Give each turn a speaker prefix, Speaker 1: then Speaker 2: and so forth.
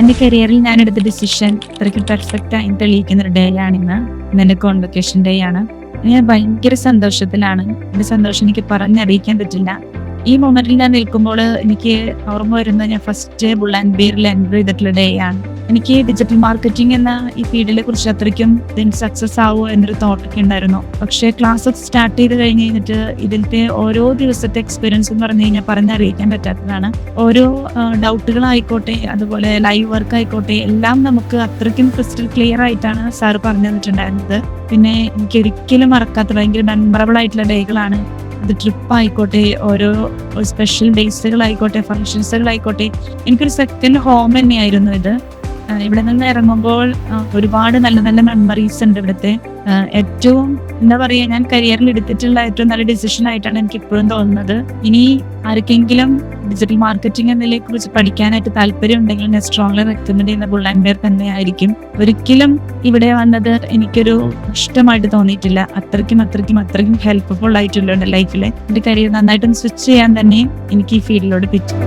Speaker 1: എൻ്റെ കരിയറിൽ ഞാൻ എടുത്ത ഡിസിഷൻ അത്രയ്ക്ക് പെർഫെക്റ്റ് ആയി തെളിയിക്കുന്ന ഒരു ഡേ ആണിന്ന്. ഇന്നെൻ്റെ കോൺവൊക്കേഷൻ ഡേ ആണ്. ഞാൻ ഭയങ്കര സന്തോഷത്തിലാണ്. എൻ്റെ സന്തോഷം എനിക്ക് പറഞ്ഞറിയിക്കാൻ പറ്റില്ല. ഈ മൊമെന്റിൽ ഞാൻ നിൽക്കുമ്പോൾ എനിക്ക് ഓർമ്മ വരുന്നത് ഞാൻ ഫസ്റ്റ് ബുൾ ആൻഡ് ബിയറിൽ എൻ്റർ ചെയ്തിട്ടുള്ള ഡേ ആണ്. എനിക്ക് ഡിജിറ്റൽ മാർക്കറ്റിംഗ് എന്ന ഈ ഫീൽഡിനെ കുറിച്ച് അത്രയ്ക്കും ഇതിന് സക്സസ് ആവുമോ എന്നൊരു തോട്ടൊക്കെ ഉണ്ടായിരുന്നു. പക്ഷേ ക്ലാസ് സ്റ്റാർട്ട് ചെയ്ത് കഴിഞ്ഞിട്ട് ഇതിൻ്റെ ഓരോ ദിവസത്തെ എക്സ്പീരിയൻസ് എന്ന് പറഞ്ഞു കഴിഞ്ഞാൽ പറഞ്ഞറിയിക്കാൻ പറ്റാത്തതാണ്. ഓരോ ഡൗട്ടുകളായിക്കോട്ടെ, അതുപോലെ ലൈവ് വർക്ക് ആയിക്കോട്ടെ, എല്ലാം നമുക്ക് അത്രയ്ക്കും ക്രിസ്റ്റൽ ക്ലിയർ ആയിട്ടാണ് സാറ് പറഞ്ഞു തന്നിട്ടുണ്ടായിരുന്നത്. പിന്നെ എനിക്ക് ഒരിക്കലും മറക്കാത്ത ഭയങ്കര മെമ്മറബിൾ ആയിട്ടുള്ള ഡേകളാണ്. ഇത് ട്രിപ്പ് ആയിക്കോട്ടെ, ഓരോ സ്പെഷ്യൽ ഡേയ്സുകളായിക്കോട്ടെ, ഫങ്ഷൻസുകളായിക്കോട്ടെ, എനിക്കൊരു സെക്കൻഡ് ഹോം തന്നെയായിരുന്നു ഇത്. ഇവിടെ നിന്ന് ഇറങ്ങുമ്പോൾ ഒരുപാട് നല്ല നല്ല മെമ്മറീസ് ഉണ്ട് ഇവിടുത്തെ. ഏറ്റവും എന്താ പറയുക, ഞാൻ കരിയറിൽ എടുത്തിട്ടുള്ള ഏറ്റവും നല്ല ഡിസിഷൻ ആയിട്ടാണ് എനിക്ക് ഇപ്പോഴും തോന്നുന്നത്. ഇനി ആർക്കെങ്കിലും ഡിജിറ്റൽ മാർക്കറ്റിംഗ് എന്നതിനെ കുറിച്ച് പഠിക്കാനായിട്ട് താല്പര്യം ഉണ്ടെങ്കിൽ ഞാൻ സ്ട്രോങ്ലി റെക്കമെൻഡ് ചെയ്യുന്ന ബുൾ ആൻഡ് ബിയർ തന്നെ ആയിരിക്കും. ഒരിക്കലും ഇവിടെ വന്നത് എനിക്കൊരു ഇഷ്ടമായിട്ട് തോന്നിയിട്ടില്ല. അത്രയ്ക്കും ഹെൽപ്ഫുൾ ആയിട്ടുള്ള ലൈഫിൽ എൻ്റെ കരിയർ നന്നായിട്ടൊന്ന് സ്വിച്ച് ചെയ്യാൻ തന്നെ എനിക്ക് ഈ ഫീൽഡിലോട് പറ്റും.